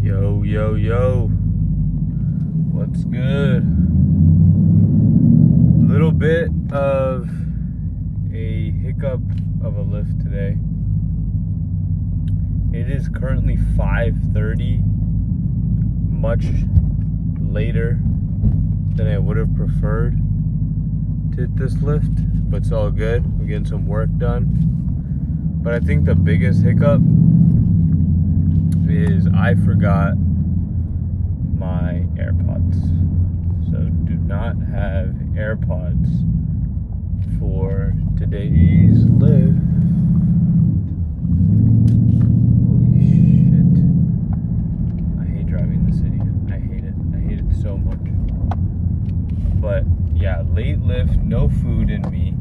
Yo, yo, yo. What's good? Little bit of a hiccup of a lift today. It is currently 5:30, much later than I would have preferred to hit this lift, but it's all good. We're getting some work done. But I think the biggest hiccup is I forgot my AirPods. So do not have AirPods for today's lift. Holy shit. I hate driving the city. I hate it. I hate it so much. But yeah, late lift, no food in me.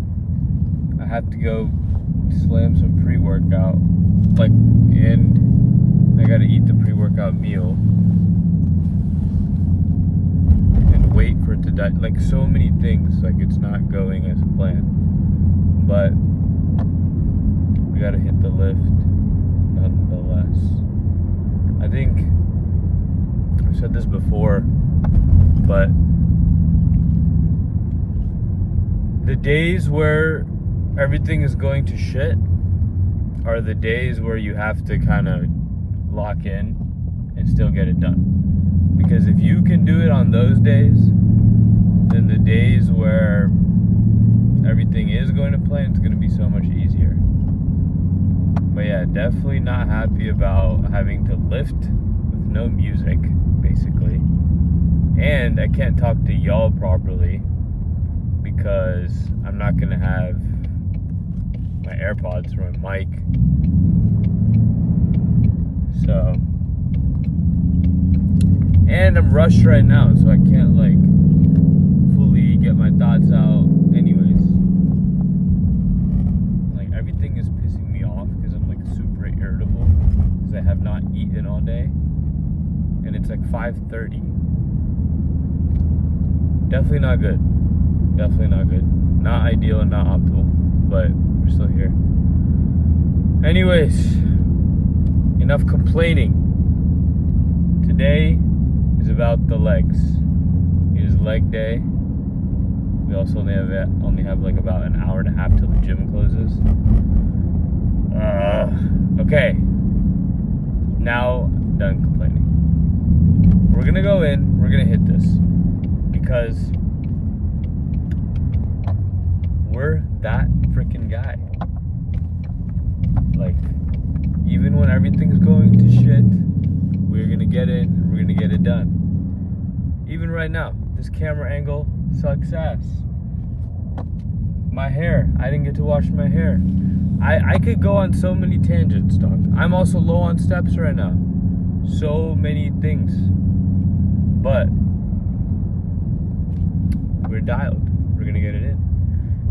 I have to go slam some pre-workout. And I gotta eat the pre-workout meal and wait for it to die. Like so many things, like it's not going as planned. But we gotta hit the lift nonetheless. I think I've said this before, but the days where everything is going to shit are the days where you have to kind of lock in and still get it done. Because if you can do it on those days, then the days where everything is going to plan, it's going to be so much easier. But yeah, definitely not happy about having to lift with no music, basically. And I can't talk to y'all properly because I'm not going to have my AirPods or my mic. So, and I'm rushed right now, so I can't like fully get my thoughts out anyways. Like everything is pissing me off because I'm like super irritable because I have not eaten all day, and it's like 5:30. Definitely not good. Definitely not good. Not ideal and not optimal, but we're still here. Anyways, enough complaining. Today is about the legs. It is leg day. We also only have like about an hour and a half till the gym closes. Okay. Now, done complaining. We're gonna go in. We're gonna hit this because we're that freaking guy. Like, even when everything's going to shit, we're gonna get in, we're gonna get it done. Even right now, this camera angle sucks ass. My hair, I didn't get to wash my hair. I could go on so many tangents, dog. I'm also low on steps right now. So many things. But we're dialed. We're gonna get it in.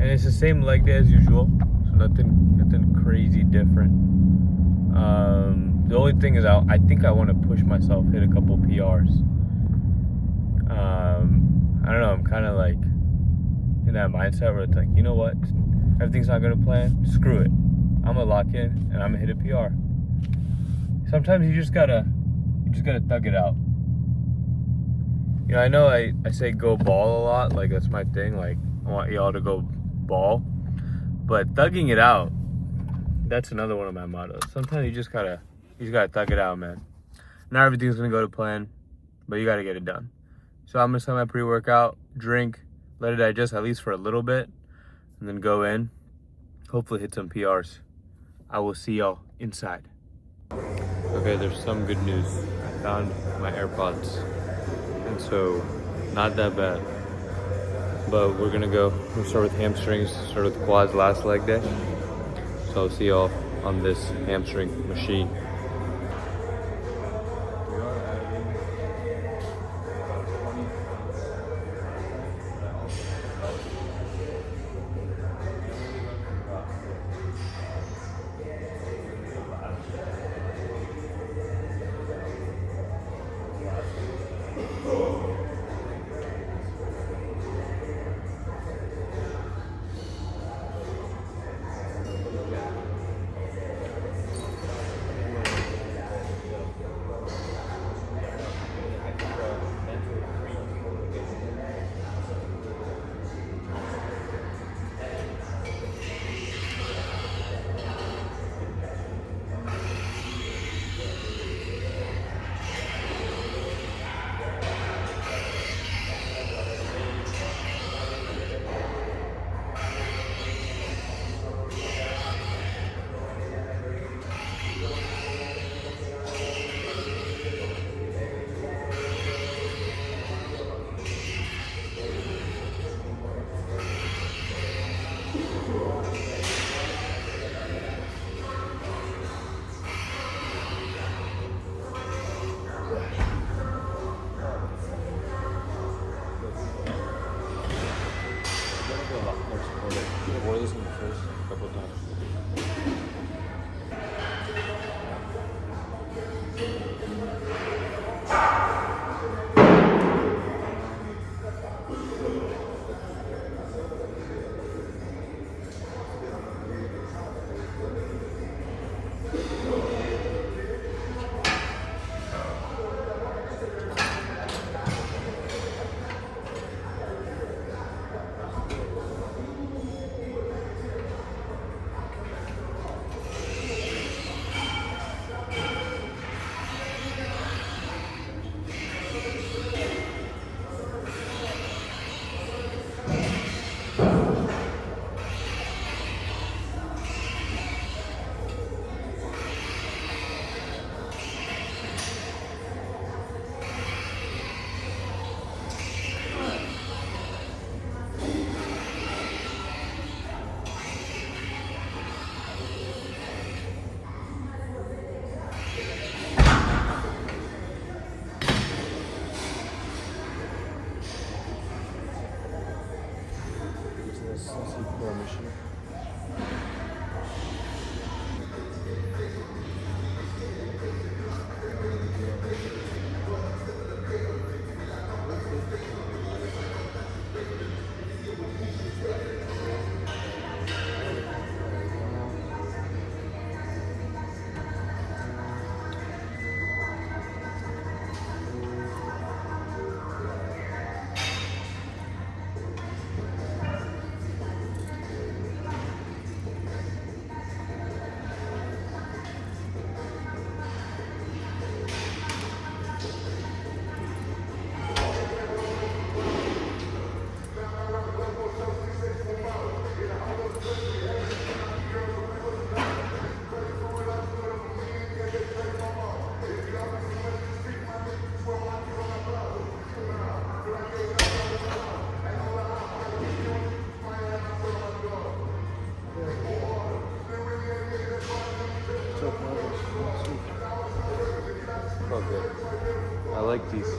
And it's the same leg day as usual. So nothing crazy different. The only thing is I think I want to push myself, hit a couple PRs. I don't know, I'm kind of like in that mindset where it's like, you know what, everything's not going to plan, screw it. I'm going to lock in and I'm going to hit a PR. Sometimes you just gotta thug it out. You know, I know I say go ball a lot, like that's my thing, like I want y'all to go ball. But thugging it out, that's another one of my mottos. Sometimes you just gotta thug it out, man. Not everything's gonna go to plan, but you gotta get it done. So I'm gonna start my pre-workout, drink, let it digest at least for a little bit, and then go in, hopefully hit some PRs. I will see y'all inside. Okay, there's some good news. I found my AirPods, and so not that bad. But we're gonna start with hamstrings, start with quads last leg day. So I'll see y'all on this hamstring machine. order this in the first couple times. Okay. I like these.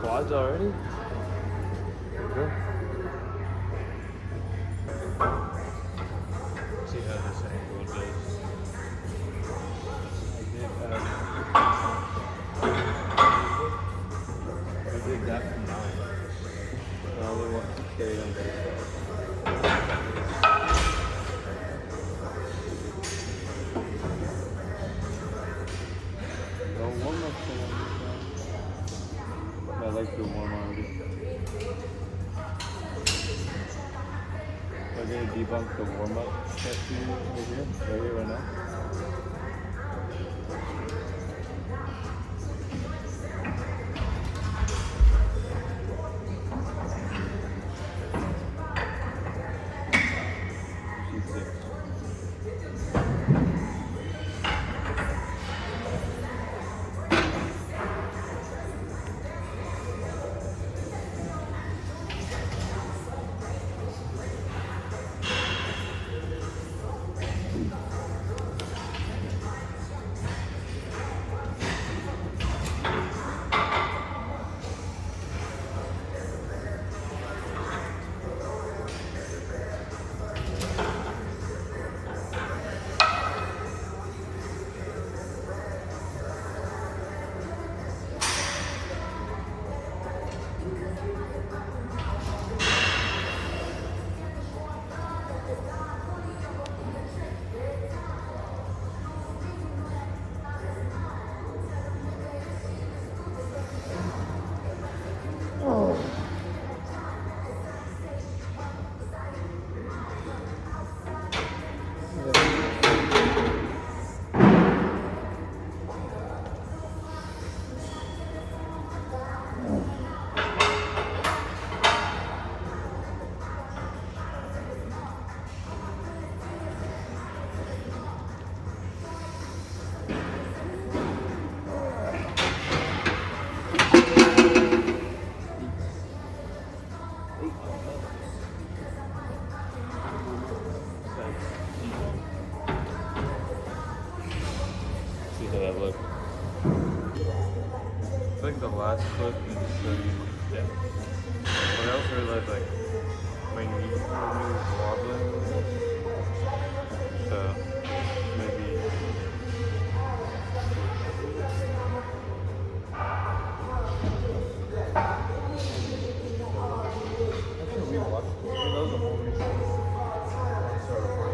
Quads already? Okay. See how this angle goes. I did that for 9. I only want to carry them to 12. No, one more thing. I like the warm already. We're going to debunk the warm-up set to you right here, right now. like the last clip and just show you. Yeah. What else I realized, like, my knee kind of was wobbling a little bit. So, maybe. Actually, we watched. That was the whole reason I started recording.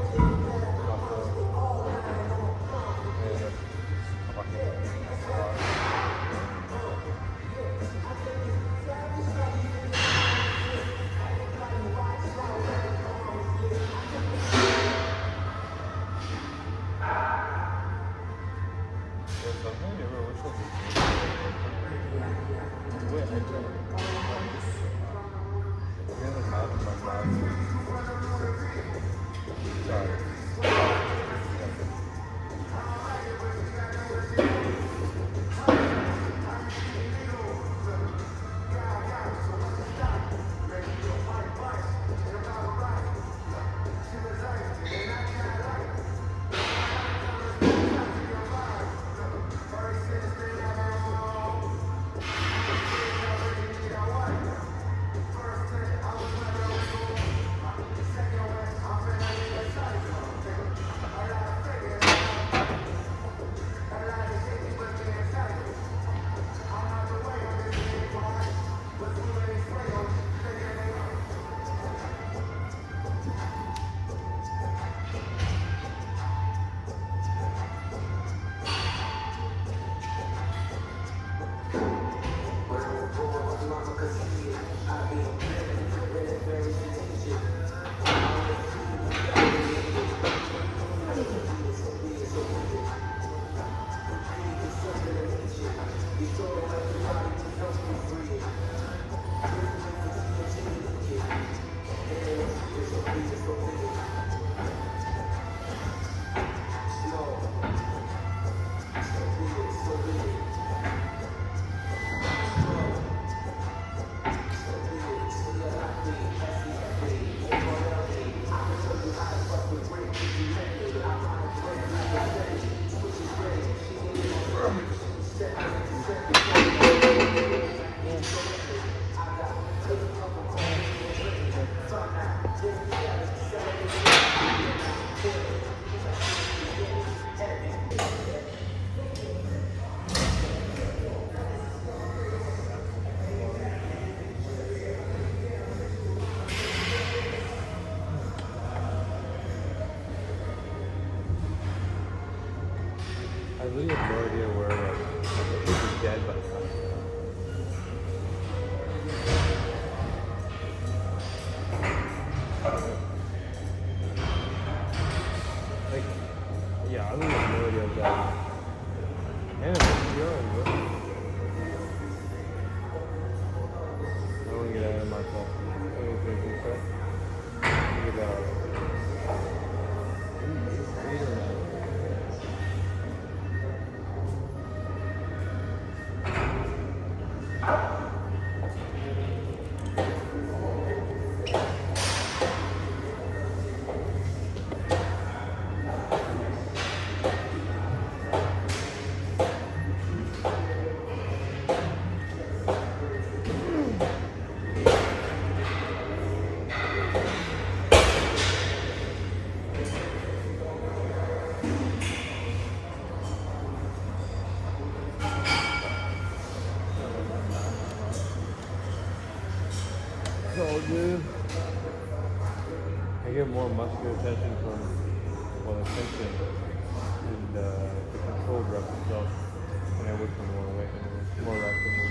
I really have no idea where, like, he's dead by the time. Like, yeah, I really have no idea exactly. And it's young, I want to get out of myself. I don't think so. Look at that. All good. I get more muscular tension from, well, the tension and the controlled rep itself when I work for more weight and more reps and more.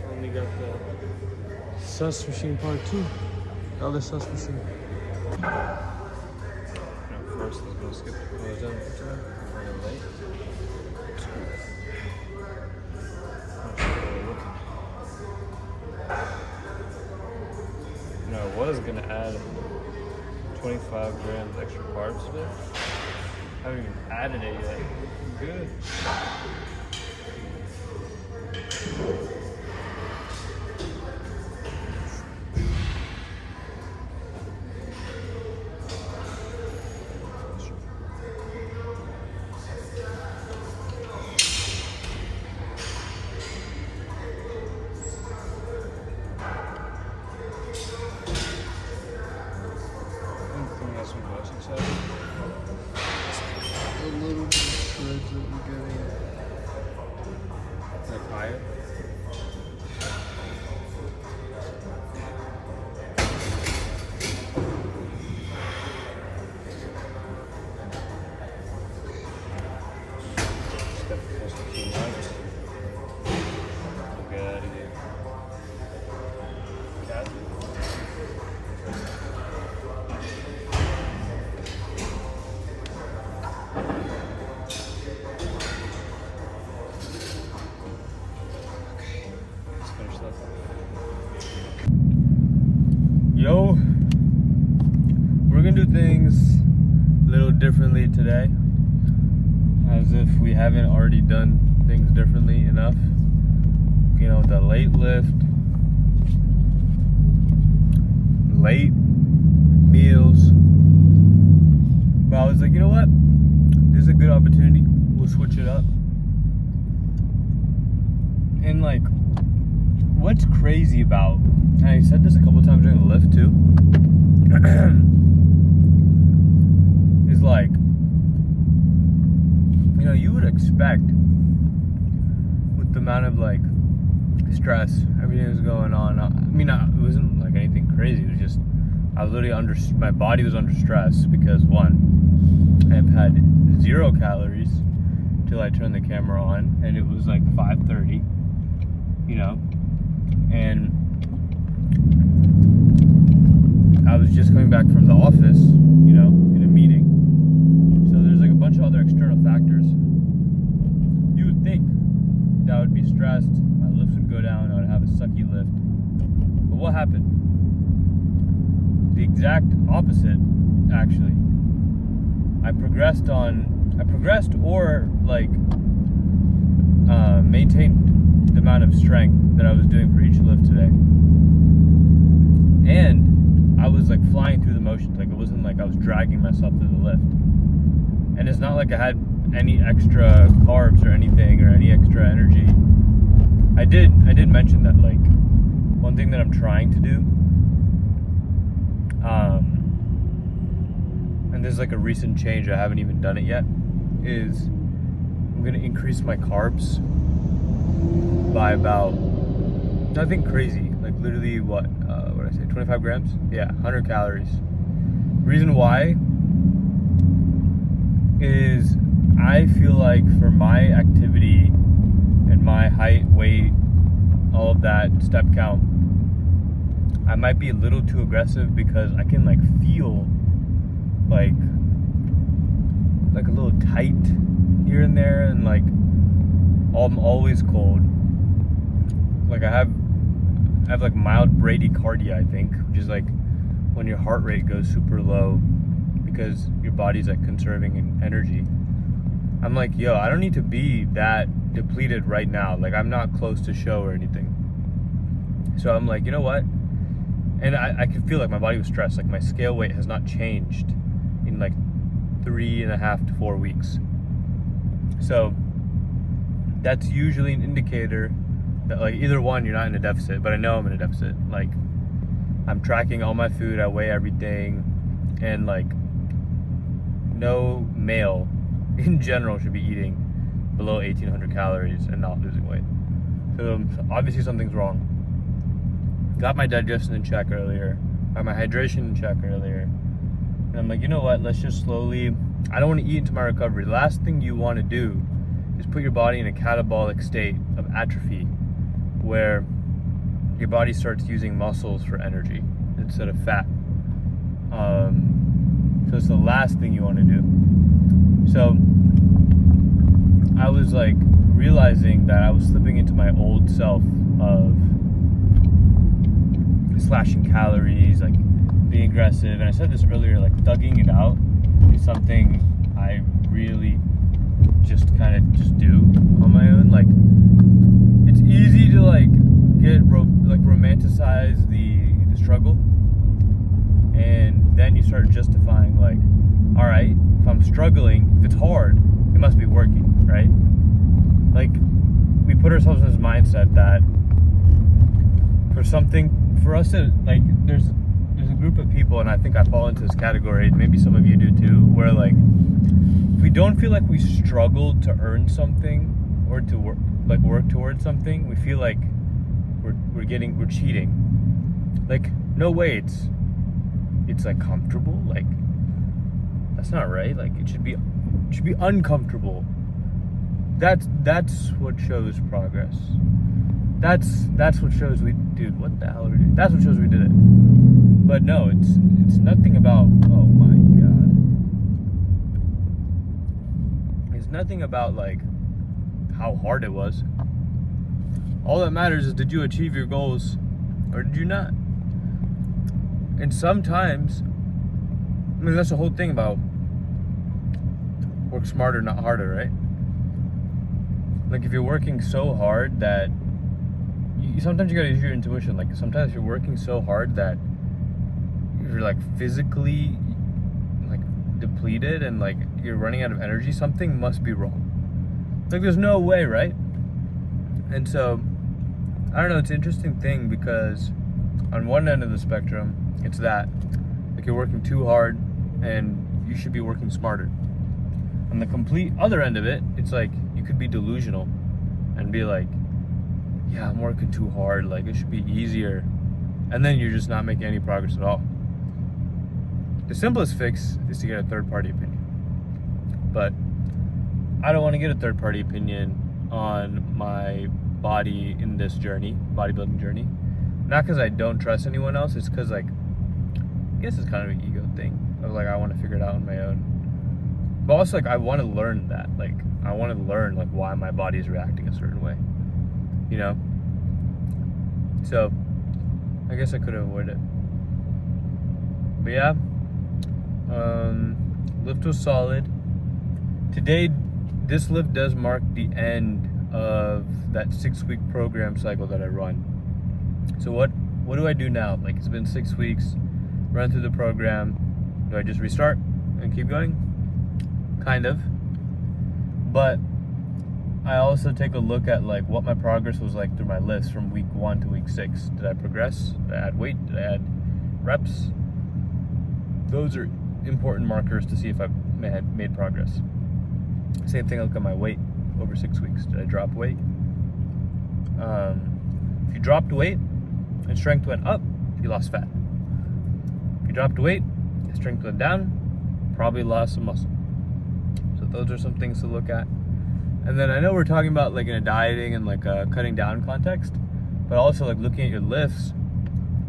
Only got the sus machine part 2. The other sus machine. Now first, let's go skip the close down for time. I'm running late. I was gonna add 25 grams extra carbs today. I haven't even added it yet. Good. A little bit of shreds that we're getting. Like higher? Step plus 15 lights. Get out of here. Cat. Yo, we're gonna do things a little differently today, as if we haven't already done things differently enough. You know, the late lift, late meals. But I was like, you know what? This is a good opportunity. We'll switch it up. And like, what's crazy about, and I said this a couple times during the lift too, is like, you know, you would expect with the amount of like stress, everything was going on. I mean, it wasn't like anything crazy. It was just, I was literally my body was under stress because one, I've had 0 calories till I turned the camera on, and it was like 5:30, you know, and I was just coming back from the office, you know, in a meeting. So there's like a bunch of other external factors. You would think that I would be stressed, my lifts would go down, I would have a sucky lift. But what happened? The exact opposite, actually. I progressed or like maintained the amount of strength that I was doing for each lift today. And I was like flying through the motions. Like, it wasn't like I was dragging myself through the lift. And it's not like I had any extra carbs or anything or any extra energy. I did mention that, like, one thing that I'm trying to do, and there's like a recent change, I haven't even done it yet, is I'm gonna increase my carbs by about, nothing crazy, like literally what did I say, 25 grams? Yeah, 100 calories. Reason why is I feel like for my activity and my height, weight, all of that, step count, I might be a little too aggressive because I can like feel like a little tight here and there, and like I'm always cold. Like I have like mild bradycardia, I think, which is like when your heart rate goes super low because your body's like conserving energy. I'm like, yo, I don't need to be that depleted right now. Like, I'm not close to show or anything. So I'm like, you know what? And I could feel like my body was stressed. Like, my scale weight has not changed in like 3.5 to 4 weeks. So that's usually an indicator that, like, either one, you're not in a deficit, but I know I'm in a deficit. Like, I'm tracking all my food, I weigh everything, and like, no male in general should be eating below 1,800 calories and not losing weight. So obviously something's wrong. Got my digestion in check earlier, got my hydration in check earlier, and I'm like, you know what, let's just slowly, I don't want to eat into my recovery. The last thing you want to do is put your body in a catabolic state of atrophy where your body starts using muscles for energy instead of fat. So it's the last thing you want to do. So I was like realizing that I was slipping into my old self of slashing calories, like being aggressive. And I said this earlier, like thugging it out is something I really just kind of just do on my own. Like, it's easy to like get romanticize the struggle, and then you start justifying, like, all right, if I'm struggling, if it's hard, it must be working, right? Like, we put ourselves in this mindset that for us to, like, there's a group of people, and I think I fall into this category, and maybe some of you do too, where like, if we don't feel like we struggled to earn something or to work towards something, we feel like we're cheating. Like, no way, it's like comfortable. Like, that's not right. Like, it should be uncomfortable. That's what shows progress. That's what shows dude, what the hell are we doing? That's what shows we did it. But no, it's nothing about, oh my god. It's nothing about like how hard it was. All that matters is, did you achieve your goals or did you not? And sometimes, I mean, that's the whole thing about work smarter, not harder, right? Like, if you're working so hard that sometimes you gotta use your intuition. Like, sometimes you're working so hard that you're like physically like depleted and like you're running out of energy, something must be wrong. Like, there's no way, right? And so, I don't know, it's an interesting thing because on one end of the spectrum, it's that, like, you're working too hard and you should be working smarter. On the complete other end of it, it's like, you could be delusional and be like, yeah, I'm working too hard, like, it should be easier. And then you're just not making any progress at all. The simplest fix is to get a third-party opinion. But I don't want to get a third-party opinion on my body in this bodybuilding journey. Not because I don't trust anyone else, it's because, like, I guess it's kind of an ego thing. Of like, I want to figure it out on my own. But also, like, I want to learn that. Like, I want to learn, like, why my body is reacting a certain way. You know? So, I guess I could have avoided it. But yeah, lift was solid. Today, this lift does mark the end of that 6-week program cycle that I run. So what do I do now? Like, it's been 6 weeks, run through the program. Do I just restart and keep going? Kind of. But I also take a look at like what my progress was like through my lifts from week 1 to week 6. Did I progress? Did I add weight? Did I add reps? Those are important markers to see if I had made progress. Same thing, I look at my weight over 6 weeks. Did I drop weight? If you dropped weight and strength went up, you lost fat. If you dropped weight and strength went down, probably lost some muscle. So those are some things to look at. And then I know we're talking about like in a dieting and like a cutting down context, but also like looking at your lifts,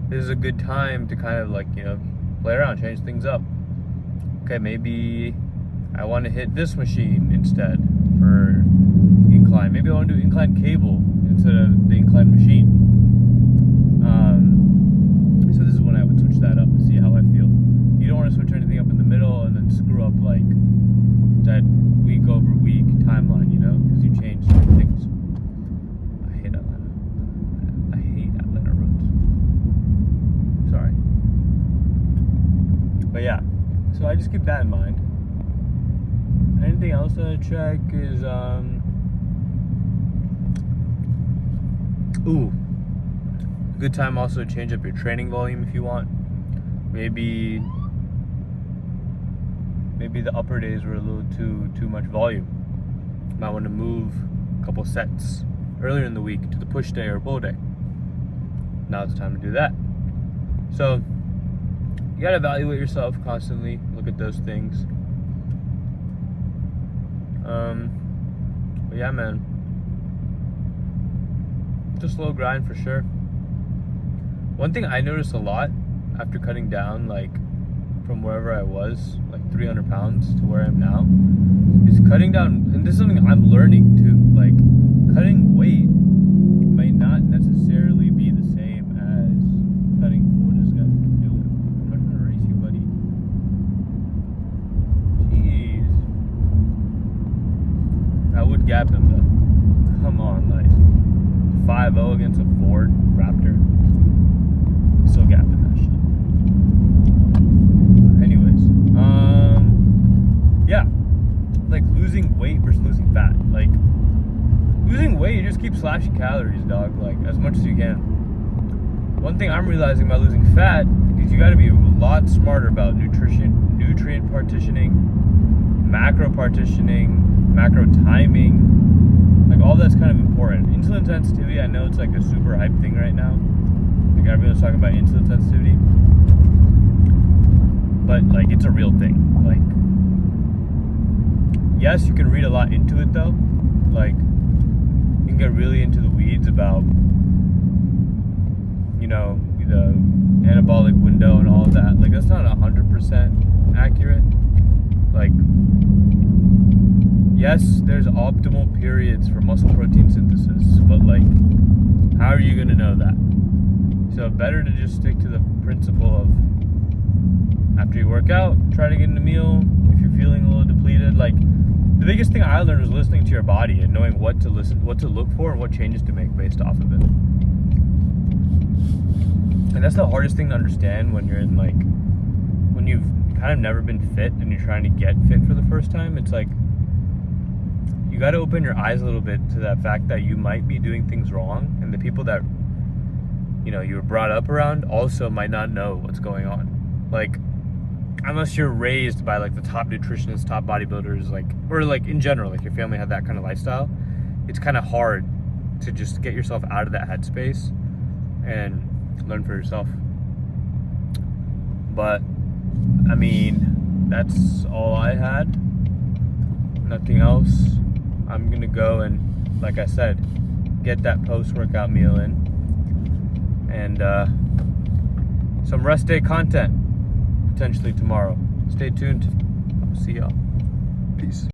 this is a good time to kind of like, you know, play around, change things up. Okay, maybe I want to hit this machine instead for incline. Maybe I want to do incline cable instead of the incline machine. So this is when I would switch that up and see how I feel. You don't want to switch anything up in the middle and then screw up like that week over week timeline, you know, because you changed certain things. But yeah, so I just keep that in mind. Anything else that I check is good time also to change up your training volume if you want. Maybe the upper days were a little too much volume. Might want to move a couple sets earlier in the week to the push day or pull day. Now's the time to do that. So you gotta evaluate yourself constantly. Look at those things. But yeah, man, it's a slow grind for sure. One thing I noticed a lot after cutting down, like from wherever I was, like 300 pounds to where I am now, is cutting down, and this is something I'm learning too, like cutting weight may not necessarily be the same as cutting. What is this guy doing? I'm not trying to race you, buddy. Jeez. I would gap him though. Come on, like 5-0 against a Ford Raptor. Still gapping that shit. Anyways, yeah, like losing weight versus losing fat. Like losing weight, you just keep slashing calories, dog, like as much as you can. One thing I'm realizing about losing fat is you got to be a lot smarter about nutrient partitioning, macro partitioning, macro timing. Like all that's kind of important. Insulin sensitivity, I know it's like a super hype thing right now. Like everyone's talking about insulin sensitivity, but like it's a real thing. Like, yes, you can read a lot into it though. Like, you can get really into the weeds about, you know, the anabolic window and all of that. Like, that's not 100% accurate. Like, yes, there's optimal periods for muscle protein synthesis, but like, how are you gonna know that? So better to just stick to the principle of, after you work out, try to get in a meal. If you're feeling a little depleted, like the biggest thing I learned was listening to your body and knowing what to look for and what changes to make based off of it. And that's the hardest thing to understand when you're in, like, when you've kind of never been fit and you're trying to get fit for the first time. It's like, you got to open your eyes a little bit to that fact that you might be doing things wrong, and the people that, you know, you were brought up around also might not know what's going on. Like, unless you're raised by like the top nutritionists, top bodybuilders, like, or like in general, like your family had that kind of lifestyle, it's kind of hard to just get yourself out of that headspace and learn for yourself. But I mean, that's all I had. Nothing else. I'm gonna go and, like I said, get that post-workout meal in, and some rest day content potentially tomorrow. Stay tuned. I'll see y'all. Peace.